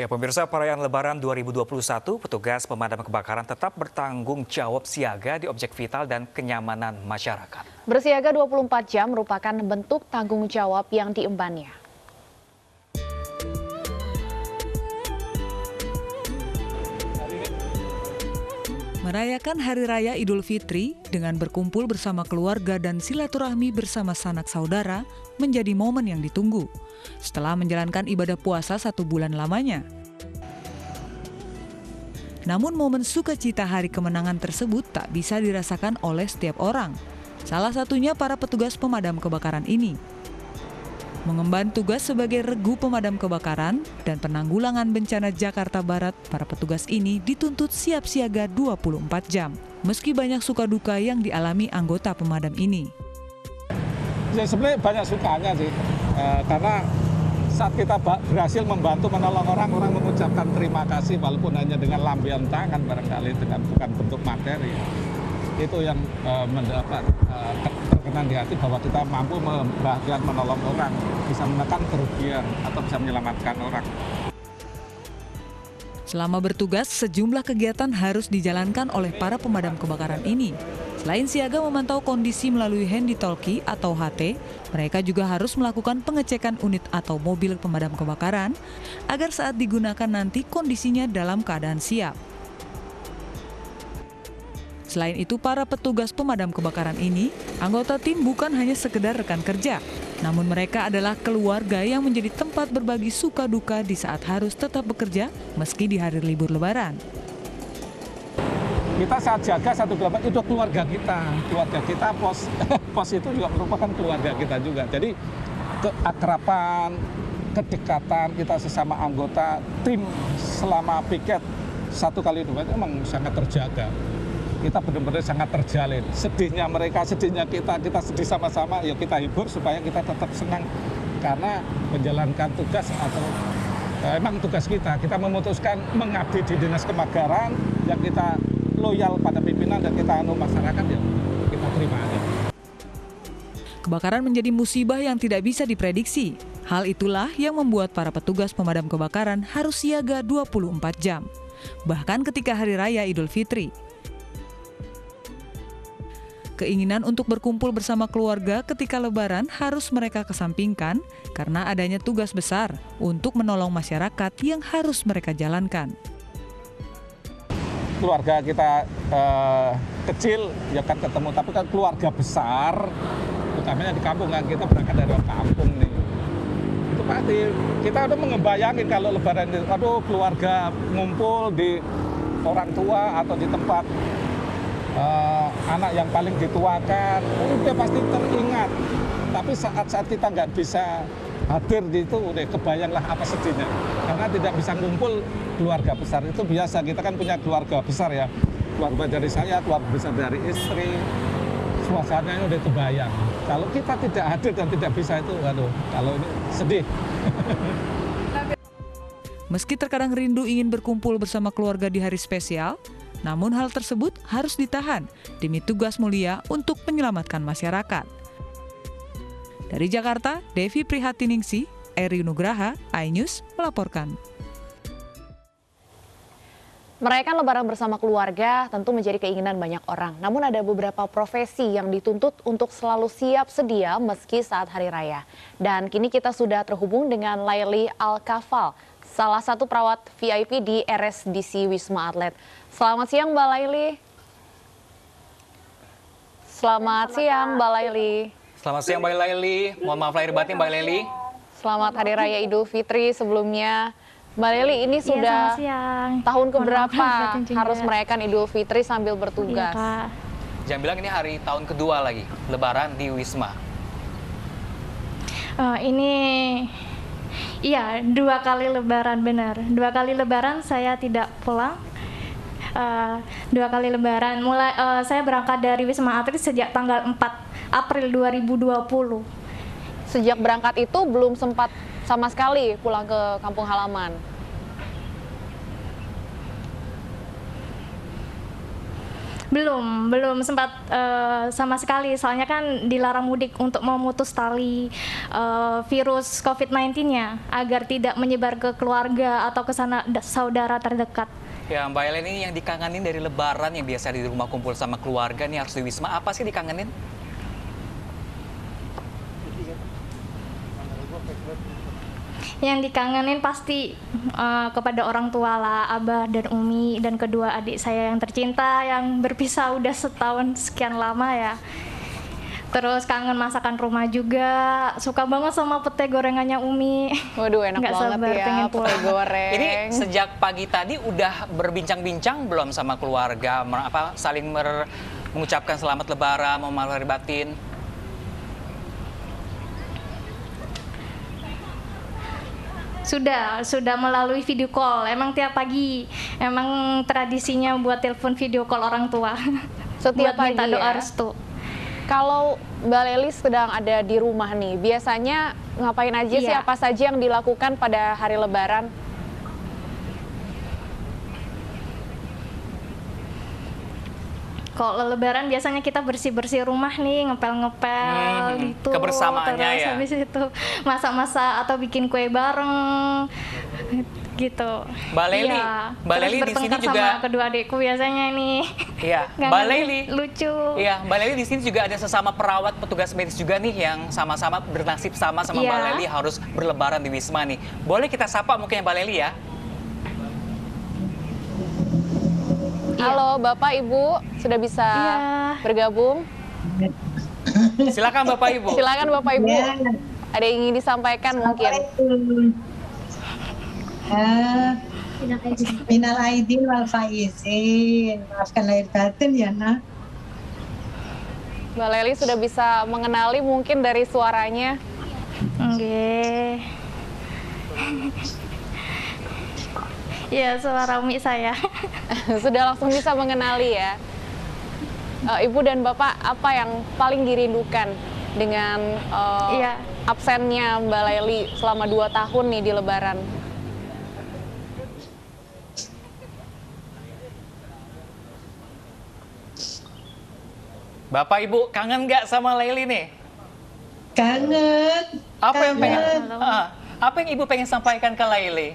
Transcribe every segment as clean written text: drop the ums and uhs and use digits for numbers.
Ya, pemirsa, perayaan Lebaran 2021, petugas pemadam kebakaran tetap bertanggung jawab siaga di objek vital dan kenyamanan masyarakat. Bersiaga 24 jam merupakan bentuk tanggung jawab yang diembannya. Merayakan Hari Raya Idul Fitri dengan berkumpul bersama keluarga dan silaturahmi bersama sanak saudara menjadi momen yang ditunggu setelah menjalankan ibadah puasa 1 bulan lamanya. Namun momen sukacita hari kemenangan tersebut tak bisa dirasakan oleh setiap orang. Salah satunya para petugas pemadam kebakaran ini. Mengemban tugas sebagai regu pemadam kebakaran dan penanggulangan bencana Jakarta Barat, para petugas ini dituntut siap siaga 24 jam. Meski banyak suka duka yang dialami anggota pemadam ini. Ya sebenarnya banyak sukanya sih, karena saat kita berhasil membantu menolong orang mengucapkan terima kasih walaupun hanya dengan lambaian tangan barangkali, dengan bukan bentuk materi. Itu yang mendapat terkenang di hati bahwa kita mampu membahagiakan menolong orang, bisa menekan kerugian atau bisa menyelamatkan orang. Selama bertugas, sejumlah kegiatan harus dijalankan oleh para pemadam kebakaran ini. Selain siaga memantau kondisi melalui handy talkie atau HT, mereka juga harus melakukan pengecekan unit atau mobil pemadam kebakaran agar saat digunakan nanti kondisinya dalam keadaan siap. Selain itu, para petugas pemadam kebakaran ini, anggota tim bukan hanya sekedar rekan kerja, namun mereka adalah keluarga yang menjadi tempat berbagi suka duka di saat harus tetap bekerja meski di hari libur Lebaran. Kita saat jaga 124 itu keluarga kita pos itu juga merupakan keluarga kita juga. Jadi keakraban, kedekatan kita sesama anggota tim selama piket 1x2 itu memang sangat terjaga. Kita benar-benar sangat terjalin. Sedihnya mereka, sedihnya kita sedih sama-sama, ya kita hibur supaya kita tetap senang. Karena menjalankan tugas atau emang tugas kita memutuskan mengabdi di Dinas Kebakaran, yang kita loyal pada pimpinan dan kita anu masyarakat, ya kita terima aja. Kebakaran menjadi musibah yang tidak bisa diprediksi. Hal itulah yang membuat para petugas pemadam kebakaran harus siaga 24 jam. Bahkan ketika Hari Raya Idul Fitri. Keinginan untuk berkumpul bersama keluarga ketika Lebaran harus mereka kesampingkan karena adanya tugas besar untuk menolong masyarakat yang harus mereka jalankan. Keluarga kita kecil ya kan ketemu, tapi kan keluarga besar, utamanya di kampung, kan kita berangkat dari kampung nih. Itu pasti kita udah mengebayangin kalau Lebaran itu, aduh keluarga ngumpul di orang tua atau di tempat anak yang paling dituakan, udah pasti teringat. Tapi saat-saat kita nggak bisa hadir di itu, udah kebayanglah apa sedihnya. Karena tidak bisa ngumpul keluarga besar. Itu biasa, kita kan punya keluarga besar ya. Keluarga dari saya, keluarga besar dari istri. Suasananya udah kebayang. Kalau kita tidak hadir dan tidak bisa itu, waduh, kalau ini sedih. Meski terkadang rindu ingin berkumpul bersama keluarga di hari spesial, namun hal tersebut harus ditahan demi tugas mulia untuk menyelamatkan masyarakat. Dari Jakarta, Devi Prihatiningsih, Eri Nugraha, iNews melaporkan. Merayakan Lebaran bersama keluarga tentu menjadi keinginan banyak orang. Namun ada beberapa profesi yang dituntut untuk selalu siap sedia meski saat hari raya. Dan kini kita sudah terhubung dengan Laili Al-Kafal, salah satu perawat VIP di RSDC Wisma Atlet. Selamat siang Mbak Laili. Selamat siang Mbak Laili. Selamat siang Mbak Laili, mohon maaf lahir batin Mbak Laili. Selamat Hari Raya Idul Fitri sebelumnya. Mbak Laili, ini sudah tahun keberapa harus merayakan Idul Fitri sambil bertugas? Iya, Kak. Jangan bilang ini hari tahun kedua lagi, Lebaran di Wisma. Iya, 2 kali Lebaran, benar. 2 kali Lebaran saya tidak pulang. 2 kali Lebaran. Saya berangkat dari Wisma Atlet sejak tanggal 4 April 2020. Sejak berangkat itu belum sempat sama sekali pulang ke kampung halaman. Belum sempat sama sekali. Soalnya kan dilarang mudik untuk memutus tali virus COVID-19-nya agar tidak menyebar ke keluarga atau ke saudara terdekat. Ya, Mbak Ellen, ini yang dikangenin dari Lebaran yang biasa di rumah kumpul sama keluarga nih harus di Wisma, apa sih dikangenin? Yang dikangenin pasti kepada orang tua lah, Abah dan Umi dan kedua adik saya yang tercinta yang berpisah udah setahun sekian lama ya. Terus kangen masakan rumah juga, suka banget sama pete gorengannya Umi. Waduh, enak Nggak banget sabar ya pengen pete pulang. goreng. Ini sejak pagi tadi udah berbincang-bincang belum sama keluarga, saling mengucapkan selamat Lebaran, memalu hari batin? Sudah melalui video call. Emang tiap pagi, emang tradisinya buat telepon video call orang tua. Setiap buat minta pagi doa ya? restu. Kalau Mbak Leli sedang ada di rumah nih, biasanya ngapain aja sih? Iya. Apa saja yang dilakukan pada hari Lebaran? Kalau Lebaran biasanya kita bersih-bersih rumah nih, ngepel-ngepel gitu. Kebersamaannya Terus ya? habis itu masak-masak atau bikin kue bareng gitu. Mbak Leli, Iya. Mbak Terus Leli di sini bertengkar juga. sama kedua adikku biasanya nih. Iya, Mbak Nganggep Leli. lucu. Iya, Mbak Leli di sini juga ada sesama perawat petugas medis juga nih yang sama-sama bernasib sama Mbak Iya. Leli harus berlebaran di Wisma nih. Boleh kita sapa mungkin Mbak Leli ya? Iya. Halo Bapak Ibu, sudah bisa Iya. bergabung? Silakan Bapak Ibu. Silakan Bapak Ibu. Ya. Ada yang ingin disampaikan mungkin? Minal aidin wal faizin. Maafkan lahir batin ya, Nak. Mbak Leli sudah bisa mengenali mungkin dari suaranya. Oke. Ya, suara Umi saya. Sudah langsung bisa mengenali ya. Ibu dan Bapak, apa yang paling dirindukan dengan Iya. absennya Mbak Leli selama 2 tahun nih di Lebaran? Bapak Ibu kangen nggak sama Leli nih? Kangen. Apa yang pengen? Kangen. Apa yang Ibu pengen sampaikan ke Leli?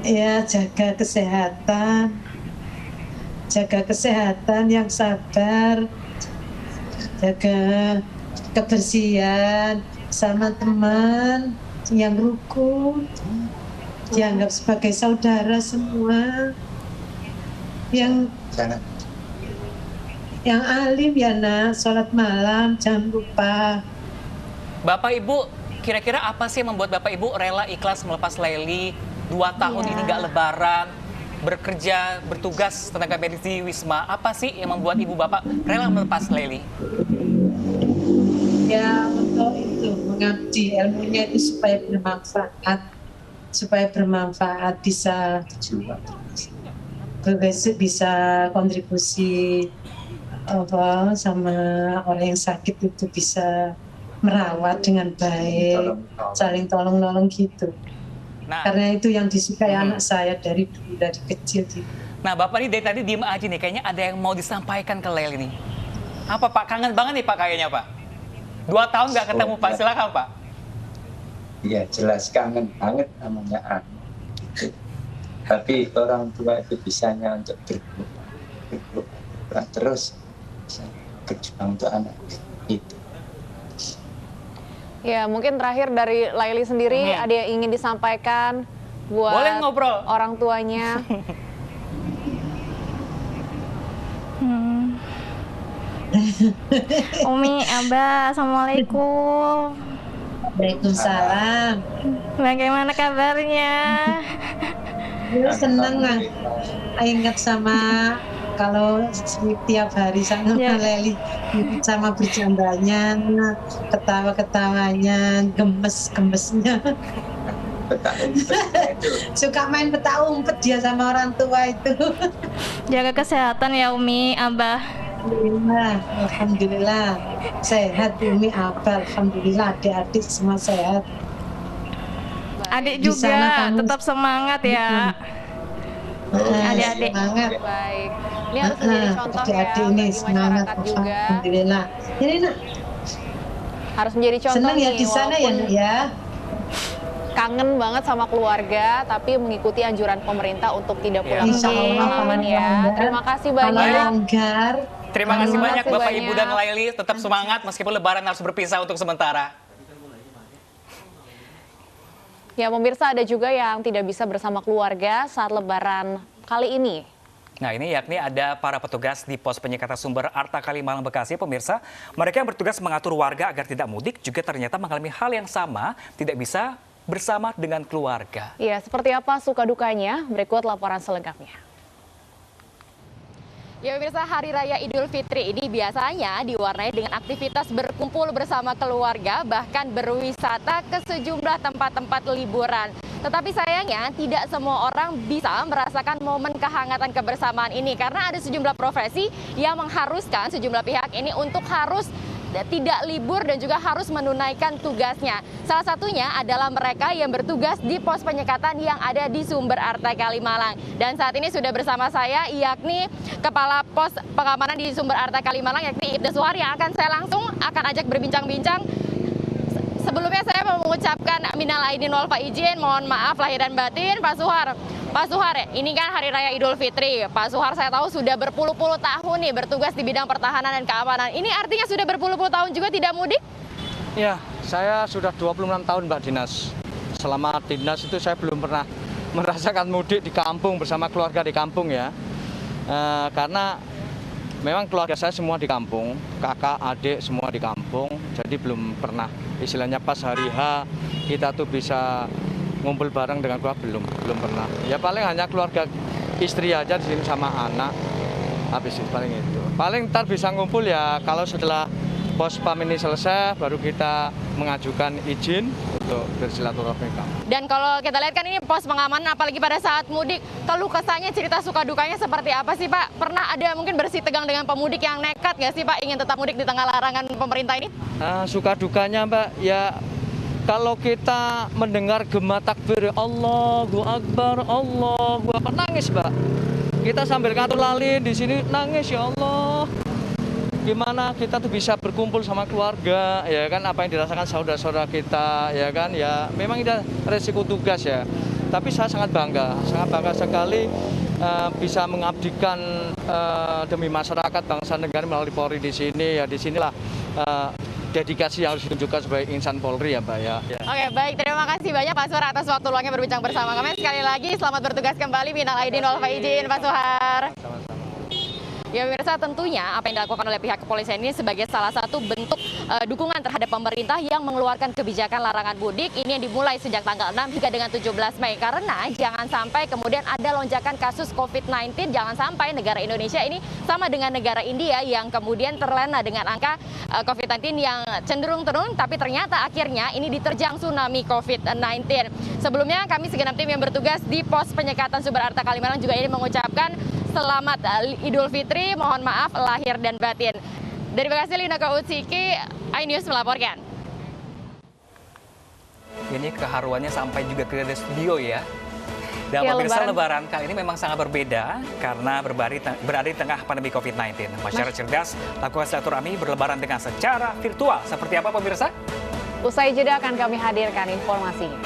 Ya, jaga kesehatan. Jaga kesehatan yang sabar. Jaga kebersihan sama teman yang rukun. Dianggap sebagai saudara semua. Yang alim ya, Nak, sholat malam jangan lupa. Bapak Ibu, kira-kira apa sih yang membuat Bapak Ibu rela ikhlas melepas Leli 2 tahun Iya. ini nggak lebaran, bekerja, bertugas tenaga medis di Wisma? Apa sih yang membuat Ibu Bapak rela melepas Leli? Ya, untuk itu mengabdi ilmunya itu supaya bermanfaat bisa kontribusi sama orang yang sakit itu bisa merawat dengan baik, saling tolong-nolong gitu. Nah, Karena itu yang disukai anak saya dari dulu, dari kecil gitu. nah Bapak ini dari tadi diem aja nih, kayaknya ada yang mau disampaikan ke Leli nih. Apa Pak? Kangen banget nih Pak kayaknya Pak. 2 tahun nggak ketemu Pak, silakan Pak. Iya, jelas kangen banget namanya anak. Tapi orang tua itu bisanya untuk berbuat terus, berjuang untuk anak itu. Ya, mungkin terakhir dari Laili sendiri ada yang ingin disampaikan buat Boleh ngobrol. orang tuanya. Umi, Abah, Assalamualaikum. Waalaikumsalam. Bagaimana kabarnya? Gue seneng lah, ingat sama kalau tiap hari sama Ya. Leli, sama bercandanya, ketawa-ketawanya, gemes-gemesnya. Petak umpetnya itu. Suka main petak umpet dia sama orang tua itu. Jaga kesehatan ya Umi, Abah. Alhamdulillah, sehat Umi Abah, alhamdulillah adik-adik semua sehat. Adik Di sana juga kamu- tetap semangat ya. Oh, Adik-adik. Semangat. Baik. Ini harus menjadi contoh ya adik-adik ini bagi semangat, masyarakat juga. alhamdulillah. Ini nak Harus menjadi contoh senang ya nih, di sana ya, walaupun Nak, ya. kangen banget sama keluarga, tapi mengikuti anjuran pemerintah untuk tidak Ya. pulang Insya ke Allah, halaman ya. kalau Terima kasih Kalau banyak. langgar, Terima kasih Terima banyak kasih Bapak banyak. Ibu dan Laili, tetap semangat meskipun lebaran harus berpisah untuk sementara. Ya pemirsa, ada juga yang tidak bisa bersama keluarga saat lebaran kali ini. Nah ini yakni ada para petugas di pos penyekatan sumber Arta Kalimalang Bekasi, pemirsa. Mereka yang bertugas mengatur warga agar tidak mudik juga ternyata mengalami hal yang sama, tidak bisa bersama dengan keluarga. Ya, seperti apa suka dukanya? Berikut laporan selengkapnya. Ya pemirsa, Hari Raya Idul Fitri ini biasanya diwarnai dengan aktivitas berkumpul bersama keluarga, bahkan berwisata ke sejumlah tempat-tempat liburan. Tetapi sayangnya tidak semua orang bisa merasakan momen kehangatan kebersamaan ini karena ada sejumlah profesi yang mengharuskan sejumlah pihak ini untuk harus tidak libur dan juga harus menunaikan tugasnya. Salah satunya adalah mereka yang bertugas di pos penyekatan yang ada di Sumber Arta Kalimalang. Dan saat ini sudah bersama saya yakni Kepala Pos Pengamanan di Sumber Arta Kalimalang yakni Ibda Suhar yang akan saya langsung ajak berbincang-bincang. Sebelumnya saya mau mengucapkan minal aidin wal faizin, mohon maaf lahir dan batin Pak Suhar. Pak Suhar, ini kan Hari Raya Idul Fitri. Pak Suhar saya tahu sudah berpuluh-puluh tahun nih bertugas di bidang pertahanan dan keamanan. Ini artinya sudah berpuluh-puluh tahun juga tidak mudik? Ya, saya sudah 26 tahun Mbak Dinas. Selama dinas itu saya belum pernah merasakan mudik di kampung bersama keluarga di kampung ya. Karena memang keluarga saya semua di kampung, kakak, adik semua di kampung. Jadi belum pernah istilahnya pas hari H kita tuh bisa ngumpul bareng dengan keluarga, belum pernah. Ya paling hanya keluarga istri aja di sini sama anak. Habis itu paling itu. Paling ntar bisa ngumpul ya kalau setelah pos PAM ini selesai baru kita mengajukan izin untuk bersilaturahmi. Dan kalau kita lihat kan ini pos pengamanan apalagi pada saat mudik, keluh kesahnya, cerita suka dukanya seperti apa sih Pak? Pernah ada mungkin bersih tegang dengan pemudik yang nekat nggak sih Pak ingin tetap mudik di tengah larangan pemerintah ini? Suka dukanya Mbak, ya kalau kita mendengar gema takbir Allahu Akbar, nangis Mbak. Kita sambil ngatur lalin di sini nangis, ya Allah. Gimana kita tuh bisa berkumpul sama keluarga, ya kan, apa yang dirasakan saudara-saudara kita, ya kan, ya memang itu resiko tugas ya. Tapi saya sangat bangga sekali bisa mengabdikan demi masyarakat bangsa negara melalui Polri di sini, ya disinilah dedikasi yang harus ditunjukkan sebagai insan Polri ya Mbak ya. Oke, baik, terima kasih banyak Pak Suhar atas waktu luangnya berbincang bersama kami. Sekali lagi selamat bertugas kembali, minal aidin wal faizin Pak Suhar. Ya pemirsa, tentunya apa yang dilakukan oleh pihak kepolisian ini sebagai salah satu bentuk dukungan terhadap pemerintah yang mengeluarkan kebijakan larangan mudik ini yang dimulai sejak tanggal 6 hingga dengan 17 Mei. Karena jangan sampai kemudian ada lonjakan kasus COVID-19, jangan sampai negara Indonesia ini sama dengan negara India yang kemudian terlena dengan angka COVID-19 yang cenderung turun, tapi ternyata akhirnya ini diterjang tsunami COVID-19. Sebelumnya kami segenap tim yang bertugas di pos penyekatan Sumber Arta Kalimalang juga ini mengucapkan selamat Idul Fitri, mohon maaf lahir dan batin. Dari Bekasi, Lina Kautsiki, iNews melaporkan. Ini keharuannya sampai juga ke studio ya. Dan Ya, pemirsa, lebaran kali ini memang sangat berbeda karena berada di tengah pandemi COVID-19. Masyarakat cerdas lakukan silaturahmi berlebaran dengan secara virtual. Seperti apa pemirsa? Usai jeda akan kami hadirkan informasinya.